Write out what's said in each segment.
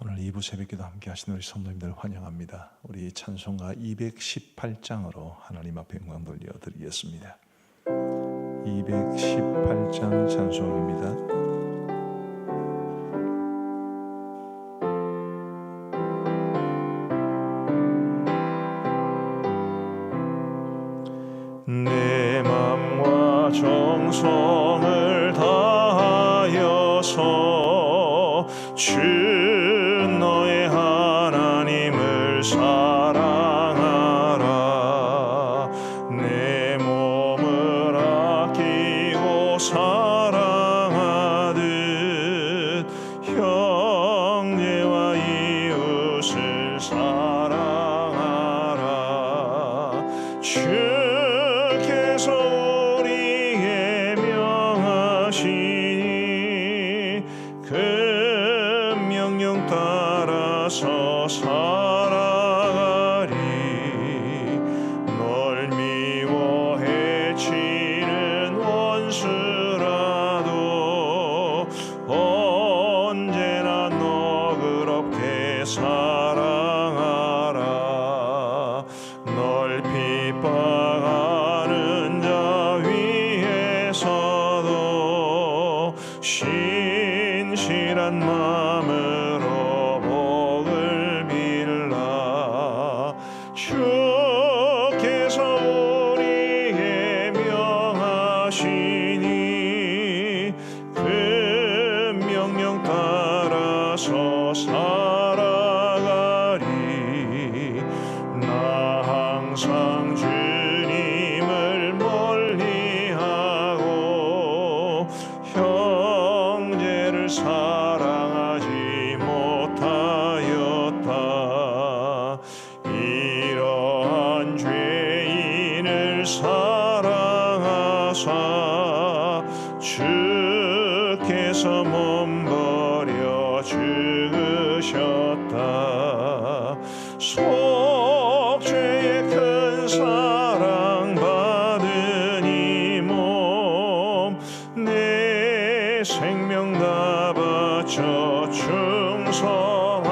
오늘 2부 새벽기도 함께 하시는 우리 성도님들 환영합니다. 우리 찬송가 218장으로 하나님 앞에 영광 돌려드리겠습니다. 218장 찬송입니다. 내 맘과 정성을 다하여서 주 너의 하나님을 사랑하라. 내 몸을 아끼고 사랑하듯 형제와 이웃을 사랑하라. 주께서 우리에게 명하시니 그 명령 따라서 살아가리. 널 미워 해치는 원수라도 언제나 너그럽게 사랑하라. 널 핍박하는 자 위에서도 신실한 마음으로 복을 빌라. 주께서 우리에게 명하시니 그 명령 따라서 살아가리. 나 항상 주님을 멀리하고 형제를 사랑하지 못하였다. 이러한 죄인을 사랑하사 주께서 몸버려 죽으셨다. 속죄의 큰 사랑 받은 이 몸 내 생명 다 바쳐 충성하리.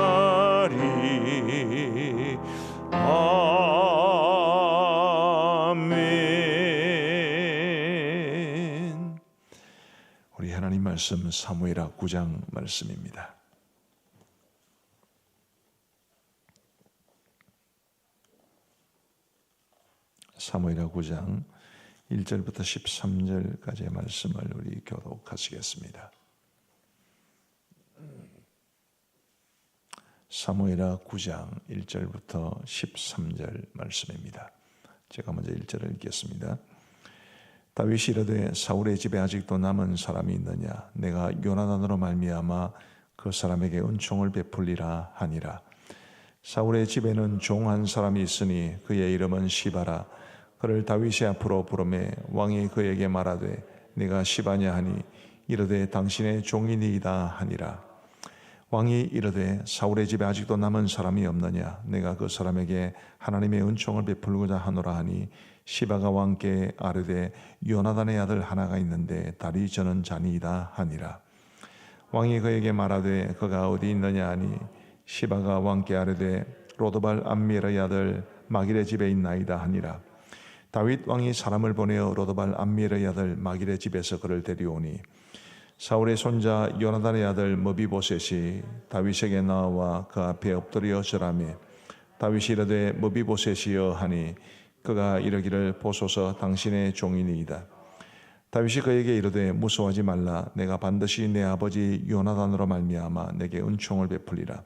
아멘. 우리 하나님 말씀 사무엘하 9장 말씀입니다. 사무엘하 9장 1절부터 13절까지의 말씀을 우리 교독하시겠습니다. 사무엘하 9장 1절부터 13절 말씀입니다. 제가 먼저 1절을 읽겠습니다. 다윗이 이르되 사울의 집에 아직도 남은 사람이 있느냐? 내가 요나단으로 말미암아 그 사람에게 은총을 베풀리라 하니라. 사울의 집에는 종 한 사람이 있으니 그의 이름은 시바라. 그를 다윗의 앞으로 부르매 왕이 그에게 말하되 네가 시바냐 하니 이르되 당신의 종이니이다 하니라. 왕이 이르되 사울의 집에 아직도 남은 사람이 없느냐? 내가 그 사람에게 하나님의 은총을 베풀고자 하노라 하니 시바가 왕께 아뢰되 요나단의 아들 하나가 있는데 다리 저는 자니이다 하니라. 왕이 그에게 말하되 그가 어디 있느냐 하니 시바가 왕께 아뢰되 로드발 암미엘의 아들 마길의 집에 있나이다 하니라. 다윗 왕이 사람을 보내어 로드발 암미엘의 아들 마길의 집에서 그를 데려오니 사울의 손자 요나단의 아들 머비보셋이 다윗에게 나와 그 앞에 엎드려 절하매 다윗이 이르되 머비보셋이여 하니 그가 이르기를 보소서 당신의 종이니이다. 다윗이 그에게 이르되 무서워하지 말라. 내가 반드시 내 아버지 요나단으로 말미암아 내게 은총을 베풀리라.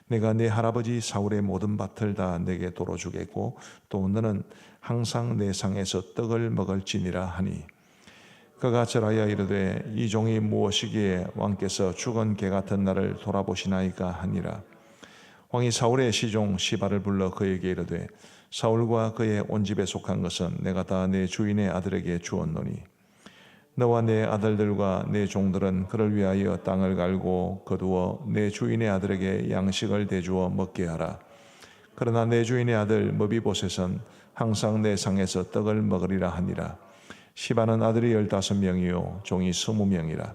내가 내 할아버지 사울의 모든 밭을 다 내게 도로 주겠고 또 너는 항상 내 상에서 떡을 먹을지니라 하니 그가 절하여 이르되 이 종이 무엇이기에 왕께서 죽은 개 같은 나를 돌아보시나이까 하니라. 왕이 사울의 시종 시바를 불러 그에게 이르되 사울과 그의 온 집에 속한 것은 내가 다 내 주인의 아들에게 주었노니 너와 내 아들들과 내 종들은 그를 위하여 땅을 갈고 거두어 내 주인의 아들에게 양식을 대주어 먹게 하라. 그러나 내 주인의 아들 머비보셋은 항상 내 상에서 떡을 먹으리라 하니라. 시바는 아들이 15명이요 종이 20명이라.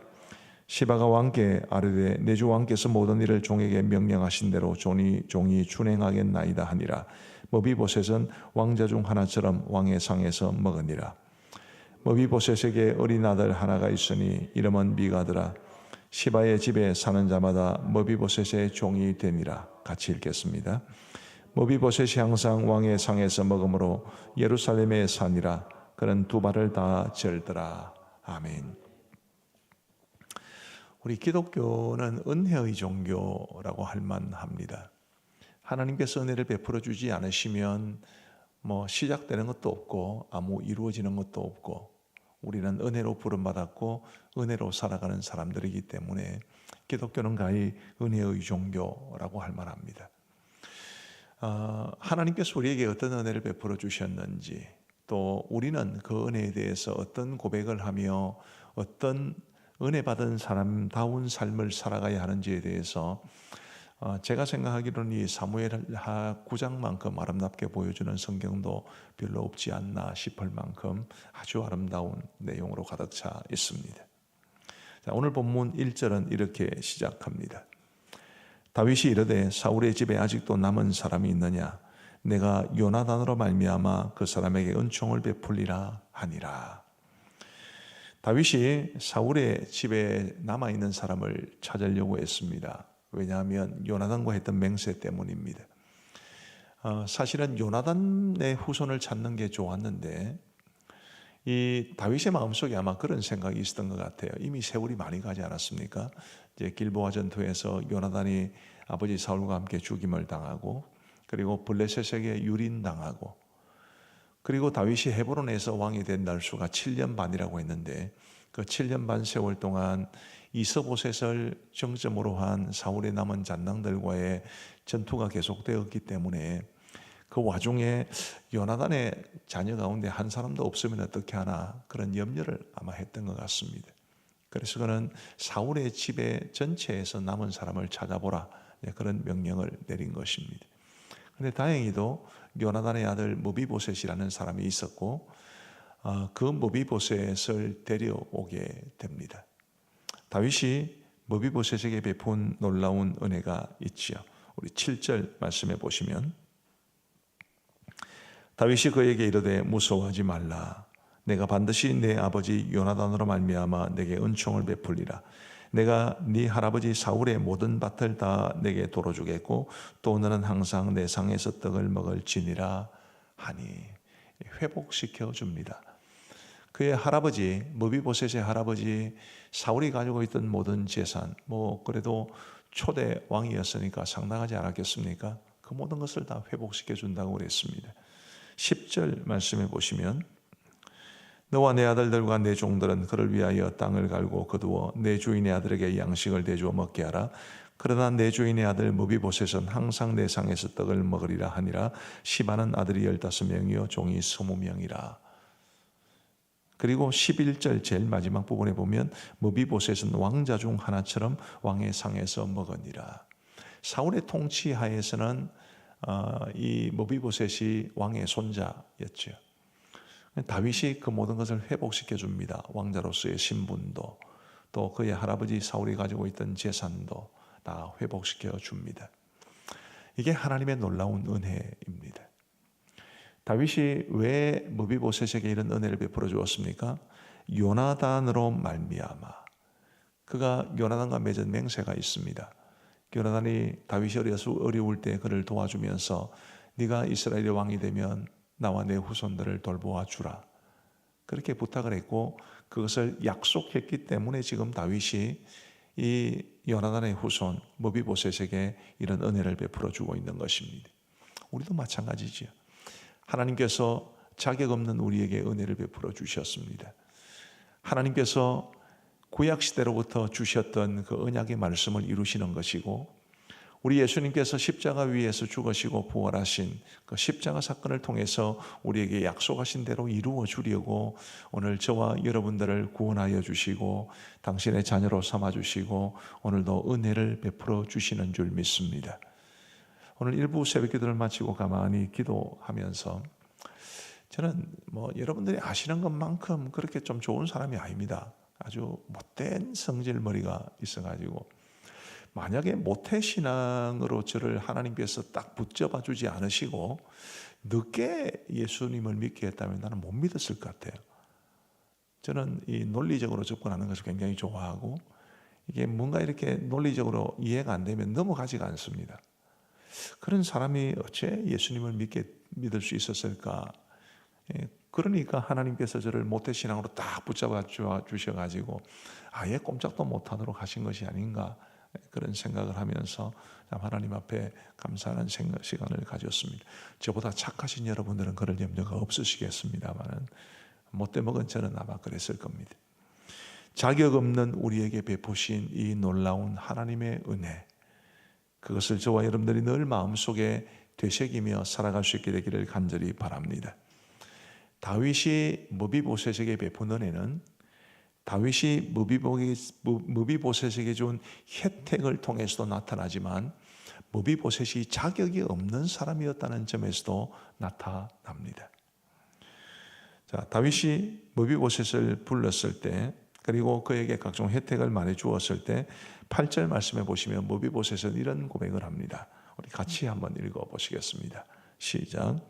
시바가 왕께 아뢰되 내 주 왕께서 모든 일을 종에게 명령하신 대로 종이 준행하겠나이다 하니라. 머비보셋은 왕자 중 하나처럼 왕의 상에서 먹으니라. 머비보셋에게 어린 아들 하나가 있으니 이름은 미가더라. 시바의 집에 사는 자마다 머비보셋의 종이 되니라. 같이 읽겠습니다. 머비보셋이 항상 왕의 상에서 먹으므로 예루살렘에 사니라. 그는 두 발을 다 절더라. 아멘. 우리 기독교는 은혜의 종교라고 할 만합니다. 하나님께서 은혜를 베풀어 주지 않으시면 시작되는 것도 없고 아무 이루어지는 것도 없고, 우리는 은혜로 부름받았고 은혜로 살아가는 사람들이기 때문에 기독교는 가히 은혜의 종교라고 할 만합니다. 하나님께서 우리에게 어떤 은혜를 베풀어 주셨는지, 또 우리는 그 은혜에 대해서 어떤 고백을 하며 어떤 은혜 받은 사람다운 삶을 살아가야 하는지에 대해서 제가 생각하기로는 이 사무엘하 9장만큼 아름답게 보여주는 성경도 별로 없지 않나 싶을 만큼 아주 아름다운 내용으로 가득 차 있습니다. 자, 오늘 본문 1절은 이렇게 시작합니다. 다윗이 이르되 사울의 집에 아직도 남은 사람이 있느냐? 내가 요나단으로 말미암아 그 사람에게 은총을 베풀리라 하니라. 다윗이 사울의 집에 남아있는 사람을 찾으려고 했습니다. 왜냐하면 요나단과 했던 맹세 때문입니다. 사실은 요나단의 후손을 찾는 게 좋았는데 이 다윗의 마음속에 아마 그런 생각이 있었던 것 같아요. 이미 세월이 많이 가지 않았습니까? 이제 길보아 전투에서 요나단이 아버지 사울과 함께 죽임을 당하고, 그리고 블레셋에게 유린당하고, 그리고 다윗이 헤브론에서 왕이 된 날수가 7년 반이라고 했는데 그 7년 반 세월 동안 이스보셋을 정점으로 한 사울의 남은 잔당들과의 전투가 계속되었기 때문에 그 와중에 요나단의 자녀 가운데 한 사람도 없으면 어떻게 하나, 그런 염려를 아마 했던 것 같습니다. 그래서 그는 사울의 집에 전체에서 남은 사람을 찾아보라, 그런 명령을 내린 것입니다. 그런데 다행히도 요나단의 아들 머비보셋이라는 사람이 있었고 그 머비보셋을 데려오게 됩니다. 다윗이 머비보셋에게 베푼 놀라운 은혜가 있지요. 우리 7절 말씀해 보시면, 다윗이 그에게 이르되 무서워하지 말라. 내가 반드시 내 아버지 요나단으로 말미암아 내게 은총을 베풀리라. 내가 네 할아버지 사울의 모든 밭을 다 내게 도로주겠고 또 너는 항상 내 상에서 떡을 먹을지니라 하니. 회복시켜 줍니다. 그의 할아버지 머비보셋의 할아버지 사울이 가지고 있던 모든 재산, 그래도 초대 왕이었으니까 상당하지 않았겠습니까? 그 모든 것을 다 회복시켜 준다고 그랬습니다. 10절 말씀해 보시면, 너와 내 아들들과 내 종들은 그를 위하여 땅을 갈고 거두어 내 주인의 아들에게 양식을 대주어 먹게 하라. 그러나 내 주인의 아들 머비보셋은 항상 내 상에서 떡을 먹으리라 하니라. 시바는 아들이 15명이요 종이 20명이라. 그리고 11절 제일 마지막 부분에 보면 머비보셋은 왕자 중 하나처럼 왕의 상에서 먹으니라. 사울의 통치 하에서는 이 머비보셋이 왕의 손자였죠. 다윗이 그 모든 것을 회복시켜 줍니다. 왕자로서의 신분도, 또 그의 할아버지 사울이 가지고 있던 재산도 다 회복시켜 줍니다. 이게 하나님의 놀라운 은혜입니다. 다윗이 왜 머비보셋에게 이런 은혜를 베풀어 주었습니까? 요나단으로 말미암아. 그가 요나단과 맺은 맹세가 있습니다. 요나단이 다윗이 어려울 때 그를 도와주면서 네가 이스라엘의 왕이 되면 나와 내 후손들을 돌보아 주라, 그렇게 부탁을 했고 그것을 약속했기 때문에 지금 다윗이 이 요나단의 후손 머비보셋에게 이런 은혜를 베풀어 주고 있는 것입니다. 우리도 마찬가지지요. 하나님께서 자격 없는 우리에게 은혜를 베풀어 주셨습니다. 하나님께서 구약시대로부터 주셨던 그 언약의 말씀을 이루시는 것이고, 우리 예수님께서 십자가 위에서 죽으시고 부활하신 그 십자가 사건을 통해서 우리에게 약속하신 대로 이루어 주려고 오늘 저와 여러분들을 구원하여 주시고 당신의 자녀로 삼아 주시고 오늘도 은혜를 베풀어 주시는 줄 믿습니다. 오늘 일부 새벽 기도를 마치고 가만히 기도하면서 저는 여러분들이 아시는 것만큼 그렇게 좀 좋은 사람이 아닙니다. 아주 못된 성질머리가 있어가지고 만약에 모태신앙으로 저를 하나님께서 딱 붙잡아 주지 않으시고 늦게 예수님을 믿게 했다면 나는 못 믿었을 것 같아요. 저는 이 논리적으로 접근하는 것을 굉장히 좋아하고 이게 뭔가 이렇게 논리적으로 이해가 안 되면 넘어가지가 않습니다. 그런 사람이 어째 예수님을 믿을 수 있었을까? 그러니까 하나님께서 저를 모태신앙으로 딱 붙잡아 주셔가지고 아예 꼼짝도 못하도록 하신 것이 아닌가, 그런 생각을 하면서 하나님 앞에 감사하는 시간을 가졌습니다. 저보다 착하신 여러분들은 그럴 염려가 없으시겠습니다만 못돼 먹은 저는 아마 그랬을 겁니다. 자격 없는 우리에게 베푸신 이 놀라운 하나님의 은혜, 그것을 저와 여러분들이 늘 마음속에 되새기며 살아갈 수 있게 되기를 간절히 바랍니다. 다윗이 무비보셋에게 베푼 은혜는 다윗이 무비보셋에게 준 혜택을 통해서도 나타나지만 무비보셋이 자격이 없는 사람이었다는 점에서도 나타납니다. 자, 다윗이 무비보셋을 불렀을 때, 그리고 그에게 각종 혜택을 말해 주었을 때 8절 말씀해 보시면 무비보셋은 이런 고백을 합니다. 우리 같이 한번 읽어 보시겠습니다. 시작.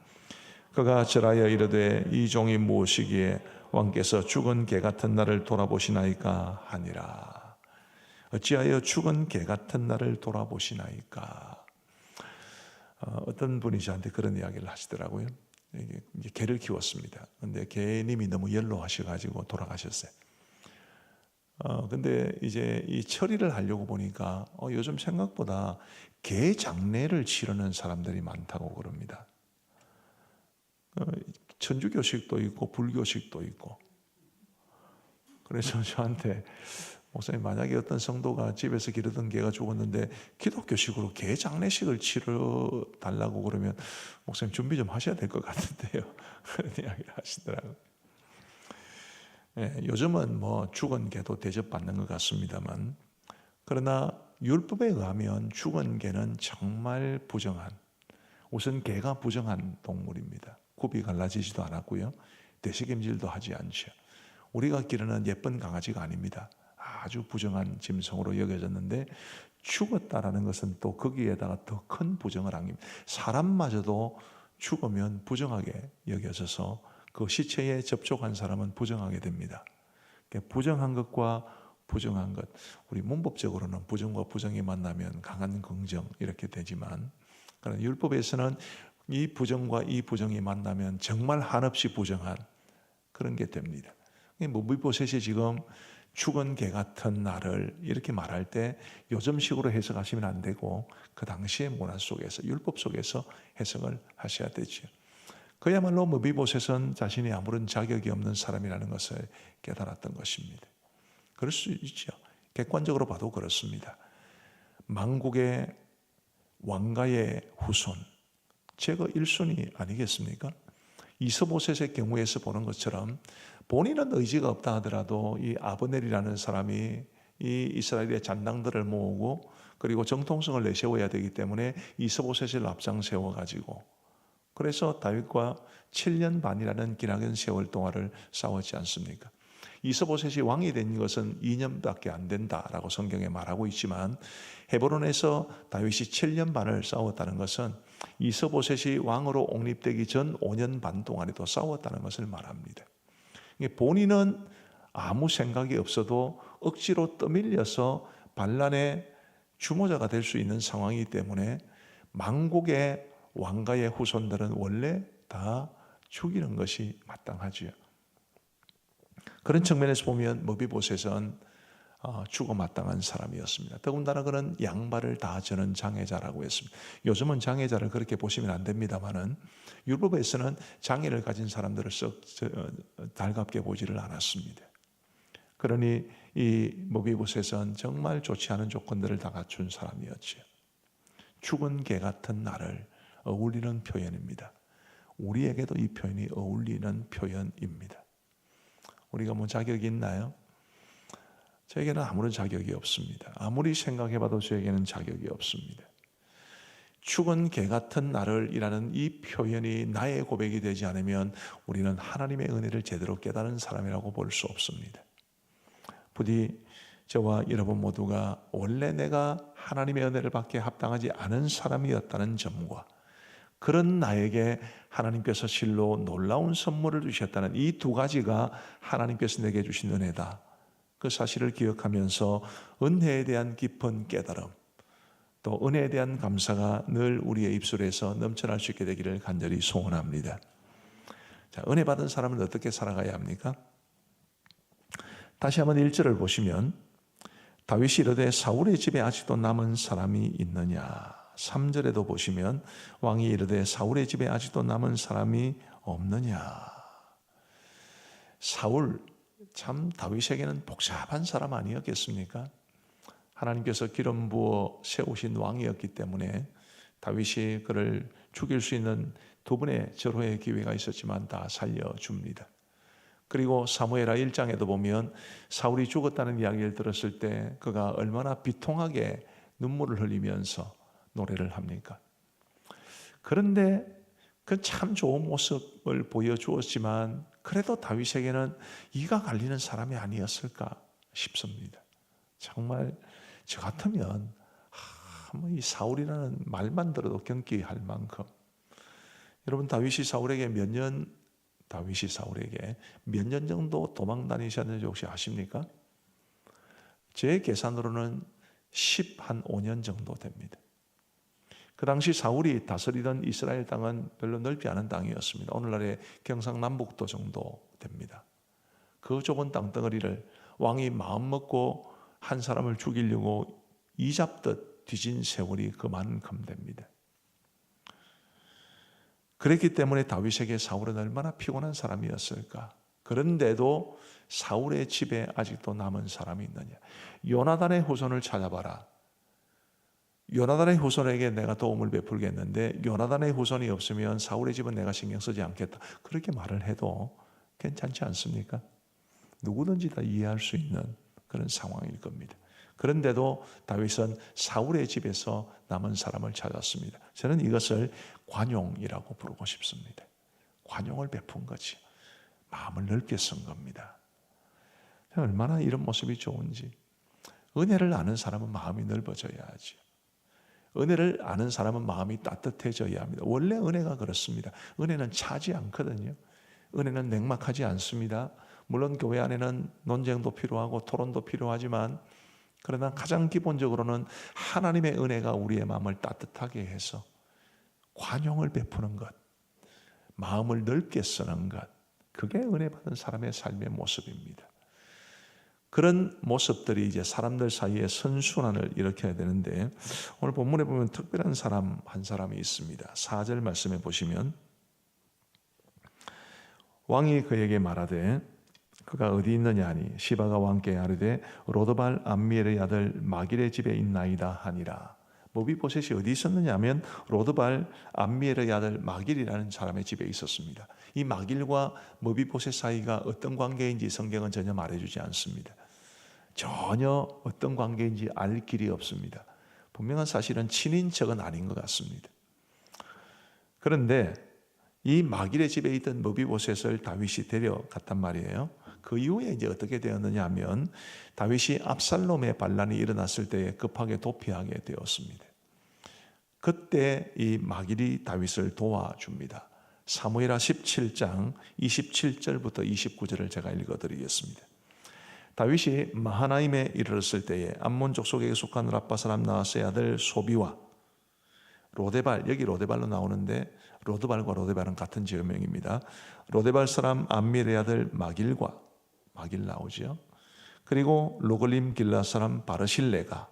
그가 절하여 이르되 이 종이 무엇이기에 왕께서 죽은 개 같은 나를 돌아보시나이까 하니라. 어찌하여 죽은 개 같은 나를 돌아보시나이까. 어떤 분이 저한테 그런 이야기를 하시더라고요. 이제 개를 키웠습니다. 근데 개님이 너무 연로하셔가지고 돌아가셨어요. 근데 이제 이 처리를 하려고 보니까 요즘 생각보다 개 장례를 치르는 사람들이 많다고 그럽니다. 천주교식도 있고 불교식도 있고. 그래서 저한테 목사님, 만약에 어떤 성도가 집에서 기르던 개가 죽었는데 기독교식으로 개 장례식을 치러 달라고 그러면 목사님 준비 좀 하셔야 될 것 같은데요. 그런 이야기를 하시더라고요. 요즘은 뭐 죽은 개도 대접받는 것 같습니다만, 그러나 율법에 의하면 죽은 개는 정말 부정한, 우선 개가 부정한 동물입니다. 굽이 갈라지지도 않았고요, 되새김질도 하지 않죠. 우리가 기르는 예쁜 강아지가 아닙니다. 아주 부정한 짐승으로 여겨졌는데 죽었다라는 것은 또 거기에다가 더 큰 부정을 안깁니다. 사람마저도 죽으면 부정하게 여겨져서 그 시체에 접촉한 사람은 부정하게 됩니다. 부정한 것과 부정한 것, 우리 문법적으로는 부정과 부정이 만나면 강한 긍정 이렇게 되지만, 그러나 율법에서는 이 부정과 이 부정이 만나면 정말 한없이 부정한 그런 게 됩니다. 무비보셋이 지금 죽은 개 같은 나를 이렇게 말할 때 요즘식으로 해석하시면 안 되고 그 당시의 문화 속에서, 율법 속에서 해석을 하셔야 되죠. 그야말로 무비보셋은 자신이 아무런 자격이 없는 사람이라는 것을 깨달았던 것입니다. 그럴 수 있죠. 객관적으로 봐도 그렇습니다. 만국의 왕가의 후손, 제거 1순위 아니겠습니까? 이스보셋의 경우에서 보는 것처럼 본인은 의지가 없다 하더라도 이 아브넬이라는 사람이 이 이스라엘의 잔당들을 모으고 그리고 정통성을 내세워야 되기 때문에 이스보셋을 앞장 세워가지고, 그래서 다윗과 7년 반이라는 기나긴 세월 동안을 싸웠지 않습니까? 이스보셋이 왕이 된 것은 2년밖에 안 된다라고 성경에 말하고 있지만, 헤브론에서 다윗이 7년 반을 싸웠다는 것은 이스보셋이 왕으로 옹립되기 전 5년 반 동안에도 싸웠다는 것을 말합니다. 본인은 아무 생각이 없어도 억지로 떠밀려서 반란의 주모자가 될 수 있는 상황이기 때문에 만국의 왕가의 후손들은 원래 다 죽이는 것이 마땅하지요. 그런 측면에서 보면 무비보셋은 죽어 마땅한 사람이었습니다. 더군다나 그는 양발을 다 저는 장애자라고 했습니다. 요즘은 장애자를 그렇게 보시면 안 됩니다만은 율법에서는 장애를 가진 사람들을 썩 달갑게 보지를 않았습니다. 그러니 이 무비보셋은 정말 좋지 않은 조건들을 다 갖춘 사람이었죠. 죽은 개 같은 나를 어울리는 표현입니다. 우리에게도 이 표현이 어울리는 표현입니다. 우리가 뭐 자격이 있나요? 저에게는 아무런 자격이 없습니다. 아무리 생각해봐도 저에게는 자격이 없습니다. 죽은 개 같은 나를 이라는 이 표현이 나의 고백이 되지 않으면 우리는 하나님의 은혜를 제대로 깨달은 사람이라고 볼 수 없습니다. 부디 저와 여러분 모두가 원래 내가 하나님의 은혜를 받기에 합당하지 않은 사람이었다는 점과 그런 나에게 하나님께서 실로 놀라운 선물을 주셨다는 이 두 가지가 하나님께서 내게 주신 은혜다. 그 사실을 기억하면서 은혜에 대한 깊은 깨달음, 또 은혜에 대한 감사가 늘 우리의 입술에서 넘쳐날 수 있게 되기를 간절히 소원합니다. 자, 은혜 받은 사람은 어떻게 살아가야 합니까? 다시 한번 1절을 보시면 다윗이 이르되 사울의 집에 아직도 남은 사람이 있느냐. 3절에도 보시면 왕이 이르되 사울의 집에 아직도 남은 사람이 없느냐. 사울, 참 다윗에게는 복잡한 사람 아니었겠습니까? 하나님께서 기름 부어 세우신 왕이었기 때문에 다윗이 그를 죽일 수 있는 두 번의 절호의 기회가 있었지만 다 살려줍니다. 그리고 사무엘하 1장에도 보면 사울이 죽었다는 이야기를 들었을 때 그가 얼마나 비통하게 눈물을 흘리면서 노래를 합니까? 그런데 그 참 좋은 모습을 보여주었지만 그래도 다윗에게는 이가 갈리는 사람이 아니었을까 싶습니다. 정말 저 같으면 이 사울이라는 말만 들어도 경기할 만큼, 여러분 다윗이 사울에게 몇 년 정도 도망 다니셨는지 혹시 아십니까? 제 계산으로는 15년 정도 됩니다. 그 당시 사울이 다스리던 이스라엘 땅은 별로 넓지 않은 땅이었습니다. 오늘날의 경상남북도 정도 됩니다. 그 좁은 땅덩어리를 왕이 마음먹고 한 사람을 죽이려고 이잡듯 뒤진 세월이 그만큼 됩니다. 그랬기 때문에 다윗에게 사울은 얼마나 피곤한 사람이었을까. 그런데도 사울의 집에 아직도 남은 사람이 있느냐. 요나단의 후손을 찾아봐라. 요나단의 후손에게 내가 도움을 베풀겠는데 요나단의 후손이 없으면 사울의 집은 내가 신경 쓰지 않겠다. 그렇게 말을 해도 괜찮지 않습니까? 누구든지 다 이해할 수 있는 그런 상황일 겁니다. 그런데도 다윗은 사울의 집에서 남은 사람을 찾았습니다. 저는 이것을 관용이라고 부르고 싶습니다. 관용을 베푼 거지. 마음을 넓게 쓴 겁니다. 얼마나 이런 모습이 좋은지. 은혜를 아는 사람은 마음이 넓어져야 하지. 은혜를 아는 사람은 마음이 따뜻해져야 합니다. 원래 은혜가 그렇습니다. 은혜는 차지 않거든요. 은혜는 냉막하지 않습니다. 물론 교회 안에는 논쟁도 필요하고 토론도 필요하지만 그러나 가장 기본적으로는 하나님의 은혜가 우리의 마음을 따뜻하게 해서 관용을 베푸는 것, 마음을 넓게 쓰는 것, 그게 은혜 받은 사람의 삶의 모습입니다. 그런 모습들이 이제 사람들 사이에 선순환을 일으켜야 되는데 오늘 본문에 보면 특별한 사람 한 사람이 있습니다. 4절 말씀에 보시면 왕이 그에게 말하되 그가 어디 있느냐 하니 시바가 왕께 아뢰되 로드발 암미엘의 아들 마길의 집에 있나이다 하니라. 머비보셋이 어디 있었느냐 하면 로드발 암미엘의 아들 마길이라는 사람의 집에 있었습니다. 이 마길과 머비보셋 사이가 어떤 관계인지 성경은 전혀 말해주지 않습니다. 전혀 어떤 관계인지 알 길이 없습니다. 분명한 사실은 친인척은 아닌 것 같습니다. 그런데 이 마길의 집에 있던 머비보셋을 다윗이 데려갔단 말이에요. 그 이후에 이제 어떻게 되었느냐 하면 다윗이 압살롬의 반란이 일어났을 때 급하게 도피하게 되었습니다. 그때 이 마길이 다윗을 도와줍니다. 사무엘하 17장 27절부터 29절을 제가 읽어드리겠습니다. 다윗이 마하나임에 이르렀을 때에 암몬 족속에 속한 라빠 사람 나하스의 아들 소비와 로데발, 여기 로데발로 나오는데 로드발과 로데발은 같은 지어명입니다. 로데발 사람 암미엘의 아들 마길 나오죠. 그리고 로글림 길라 사람 바르실레가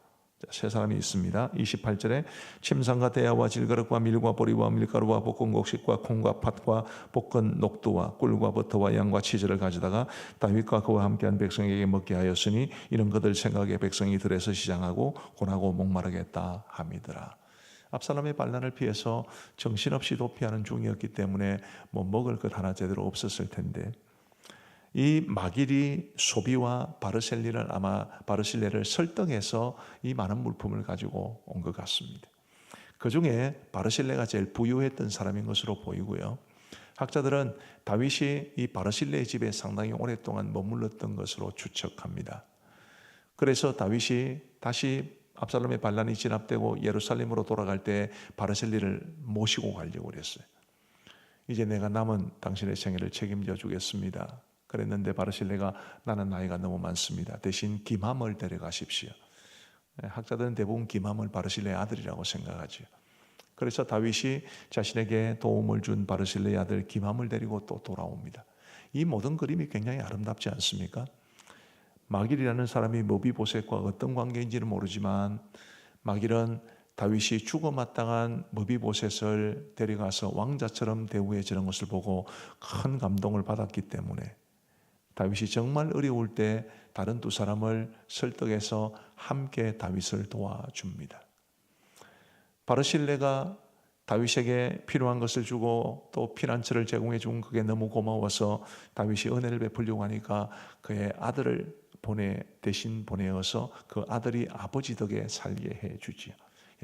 세 사람이 있습니다. 28절에 침상과 대야와 질그릇과 밀과 보리와 밀가루와 볶은 곡식과 콩과 팥과 볶은 녹두와 꿀과 버터와 양과 치즈를 가져다가 다윗과 그와 함께한 백성에게 먹게 하였으니 이런 것들 생각에 백성이 들에서 시장하고 고나고 목마르겠다 함이더라. 압살롬의 반란을 피해서 정신없이 도피하는 중이었기 때문에 먹을 것 하나 제대로 없었을 텐데 이 마길이 소비와 바르실레를 설득해서 이 많은 물품을 가지고 온 것 같습니다. 그 중에 바르실레가 제일 부유했던 사람인 것으로 보이고요. 학자들은 다윗이 이 바르실레의 집에 상당히 오랫동안 머물렀던 것으로 추측합니다. 그래서 다윗이 다시 압살롬의 반란이 진압되고 예루살렘으로 돌아갈 때 바르실리를 모시고 가려고 그랬어요. 이제 내가 남은 당신의 생애를 책임져 주겠습니다. 그랬는데 바르실레가 나는 나이가 너무 많습니다. 대신 기맘을 데려가십시오. 학자들은 대부분 기맘을 바르실레의 아들이라고 생각하죠. 그래서 다윗이 자신에게 도움을 준 바르실레의 아들 기맘을 데리고 또 돌아옵니다. 이 모든 그림이 굉장히 아름답지 않습니까? 마길이라는 사람이 머비보셋과 어떤 관계인지는 모르지만 마길은 다윗이 죽어 마땅한 머비보셋을 데려가서 왕자처럼 대우해 주는 것을 보고 큰 감동을 받았기 때문에 다윗이 정말 어려울 때 다른 두 사람을 설득해서 함께 다윗을 도와줍니다. 바르실레가 다윗에게 필요한 것을 주고 또 피난처를 제공해 준 그게 너무 고마워서 다윗이 은혜를 베풀려고 하니까 그의 아들을 대신 보내어서 그 아들이 아버지 덕에 살게 해주지요.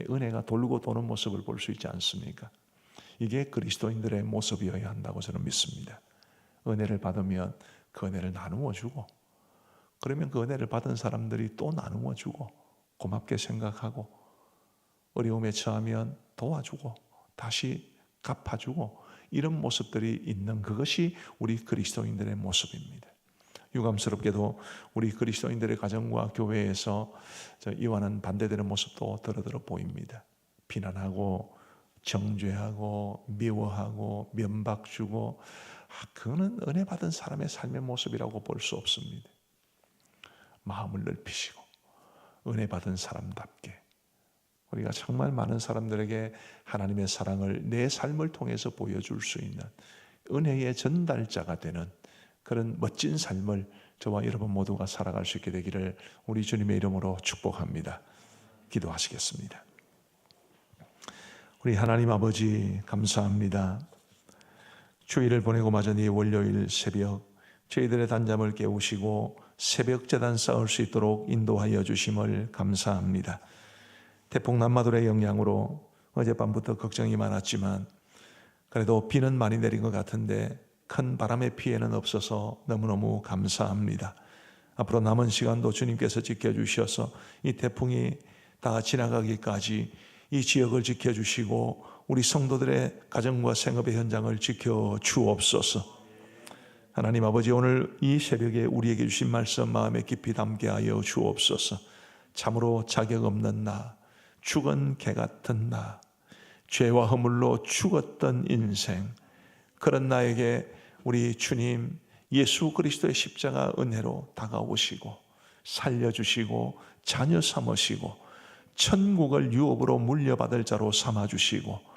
은혜가 돌고 도는 모습을 볼 수 있지 않습니까? 이게 그리스도인들의 모습이어야 한다고 저는 믿습니다. 은혜를 받으면 그 은혜를 나누어 주고, 그러면 그 은혜를 받은 사람들이 또 나누어 주고, 고맙게 생각하고, 어려움에 처하면 도와주고 다시 갚아주고, 이런 모습들이 있는 그것이 우리 그리스도인들의 모습입니다. 유감스럽게도 우리 그리스도인들의 가정과 교회에서 이와는 반대되는 모습도 더러더러 보입니다. 비난하고 정죄하고 미워하고 면박 주고, 그거는 은혜 받은 사람의 삶의 모습이라고 볼 수 없습니다. 마음을 넓히시고 은혜 받은 사람답게 우리가 정말 많은 사람들에게 하나님의 사랑을 내 삶을 통해서 보여줄 수 있는 은혜의 전달자가 되는 그런 멋진 삶을 저와 여러분 모두가 살아갈 수 있게 되기를 우리 주님의 이름으로 축복합니다. 기도하시겠습니다. 우리 하나님 아버지 감사합니다. 주일을 보내고 맞은 이 월요일 새벽 저희들의 단잠을 깨우시고 새벽 제단 쌓을 수 있도록 인도하여 주심을 감사합니다. 태풍 남마돌의 영향으로 어젯밤부터 걱정이 많았지만 그래도 비는 많이 내린 것 같은데 큰 바람의 피해는 없어서 너무너무 감사합니다. 앞으로 남은 시간도 주님께서 지켜주셔서 이 태풍이 다 지나가기까지 이 지역을 지켜주시고 우리 성도들의 가정과 생업의 현장을 지켜주옵소서. 하나님 아버지, 오늘 이 새벽에 우리에게 주신 말씀 마음에 깊이 담게 하여 주옵소서. 참으로 자격 없는 나, 죽은 개 같은 나, 죄와 허물로 죽었던 인생, 그런 나에게 우리 주님 예수 그리스도의 십자가 은혜로 다가오시고 살려주시고 자녀 삼으시고 천국을 유업으로 물려받을 자로 삼아주시고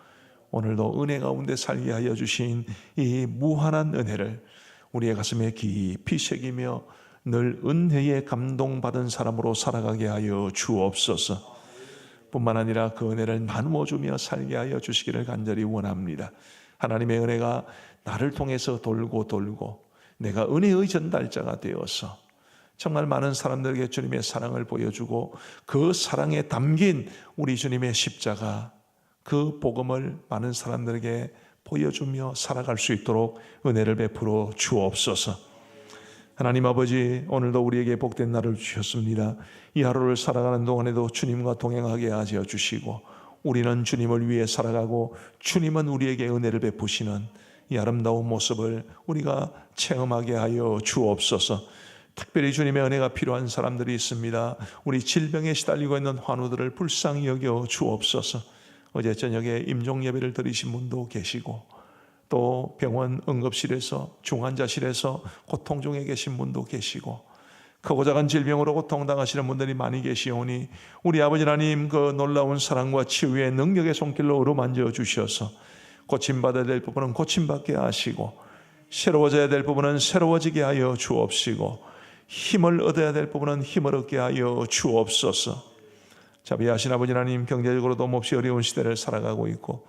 오늘도 은혜 가운데 살게 하여 주신 이 무한한 은혜를 우리의 가슴에 깊이 새기며 늘 은혜에 감동받은 사람으로 살아가게 하여 주옵소서. 뿐만 아니라 그 은혜를 나누어 주며 살게 하여 주시기를 간절히 원합니다. 하나님의 은혜가 나를 통해서 돌고 내가 은혜의 전달자가 되어서 정말 많은 사람들에게 주님의 사랑을 보여주고 그 사랑에 담긴 우리 주님의 십자가, 그 복음을 많은 사람들에게 보여주며 살아갈 수 있도록 은혜를 베풀어 주옵소서. 하나님 아버지, 오늘도 우리에게 복된 날을 주셨습니다. 이 하루를 살아가는 동안에도 주님과 동행하게 하여 주시고 우리는 주님을 위해 살아가고 주님은 우리에게 은혜를 베푸시는 이 아름다운 모습을 우리가 체험하게 하여 주옵소서. 특별히 주님의 은혜가 필요한 사람들이 있습니다. 우리 질병에 시달리고 있는 환우들을 불쌍히 여겨 주옵소서. 어제 저녁에 임종 예배를 드리신 분도 계시고 또 병원 응급실에서 중환자실에서 고통 중에 계신 분도 계시고 크고 작은 질병으로 고통당하시는 분들이 많이 계시오니 우리 아버지 하나님 그 놀라운 사랑과 치유의 능력의 손길로 어루만져 주셔서 고침받아야 될 부분은 고침받게 하시고 새로워져야 될 부분은 새로워지게 하여 주옵시고 힘을 얻어야 될 부분은 힘을 얻게 하여 주옵소서. 자비하신 아버지 하나님, 경제적으로도 몹시 어려운 시대를 살아가고 있고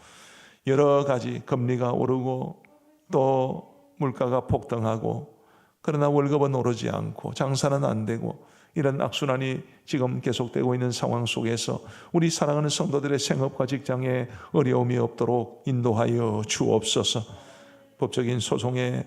여러 가지 금리가 오르고 또 물가가 폭등하고 그러나 월급은 오르지 않고 장사는 안 되고 이런 악순환이 지금 계속되고 있는 상황 속에서 우리 사랑하는 성도들의 생업과 직장에 어려움이 없도록 인도하여 주옵소서. 법적인 소송에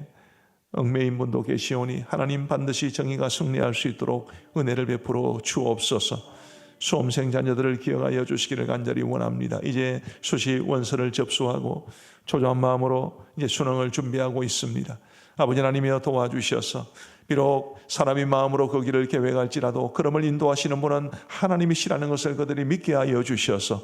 얽매인 분도 계시오니 하나님 반드시 정의가 승리할 수 있도록 은혜를 베풀어 주옵소서. 수험생 자녀들을 기억하여 주시기를 간절히 원합니다. 이제 수시 원서를 접수하고 초조한 마음으로 이제 수능을 준비하고 있습니다. 아버지 하나님이여 도와주셔서 비록 사람이 마음으로 그 길을 계획할지라도 걸음을 인도하시는 분은 하나님이시라는 것을 그들이 믿게 하여 주셔서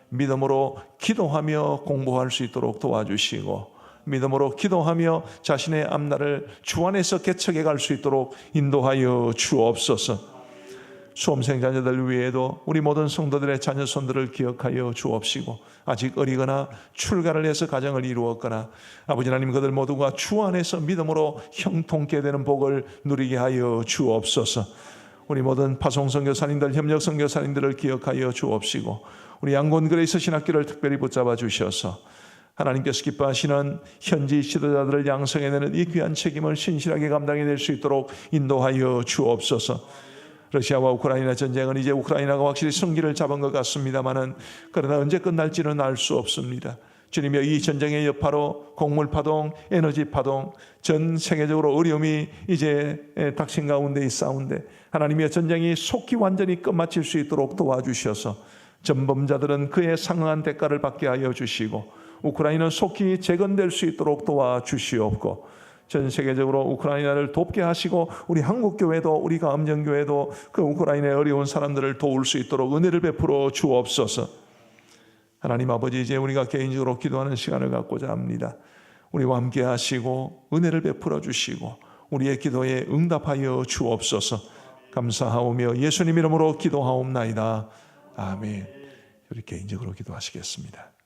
믿음으로 기도하며 공부할 수 있도록 도와주시고 믿음으로 기도하며 자신의 앞날을 주 안에서 개척해 갈 수 있도록 인도하여 주옵소서. 수험생 자녀들 위에도 우리 모든 성도들의 자녀 손들을 기억하여 주옵시고 아직 어리거나 출가를 해서 가정을 이루었거나 아버지 하나님 그들 모두가 주 안에서 믿음으로 형통케 되는 복을 누리게 하여 주옵소서. 우리 모든 파송 선교사님들, 협력 선교사님들을 기억하여 주옵시고 우리 양곤 그레이스 신학교를 특별히 붙잡아 주셔서 하나님께서 기뻐하시는 현지 지도자들을 양성해내는 이 귀한 책임을 신실하게 감당해낼 수 있도록 인도하여 주옵소서. 러시아와 우크라이나 전쟁은 이제 우크라이나가 확실히 승기를 잡은 것 같습니다만은 그러나 언제 끝날지는 알 수 없습니다. 주님이여 이 전쟁의 여파로 곡물 파동, 에너지 파동, 전 세계적으로 어려움이 이제 닥친 가운데 있사온데 하나님이여 전쟁이 속히 완전히 끝마칠 수 있도록 도와주셔서 전범자들은 그에 상응한 대가를 받게 하여 주시고 우크라이나는 속히 재건될 수 있도록 도와주시옵고 전 세계적으로 우크라이나를 돕게 하시고 우리 한국교회도 우리가 암정교회도 그 우크라이나의 어려운 사람들을 도울 수 있도록 은혜를 베풀어 주옵소서. 하나님 아버지 이제 우리가 개인적으로 기도하는 시간을 갖고자 합니다. 우리와 함께 하시고 은혜를 베풀어 주시고 우리의 기도에 응답하여 주옵소서. 감사하오며 예수님 이름으로 기도하옵나이다. 아멘. 우리 개인적으로 기도하시겠습니다.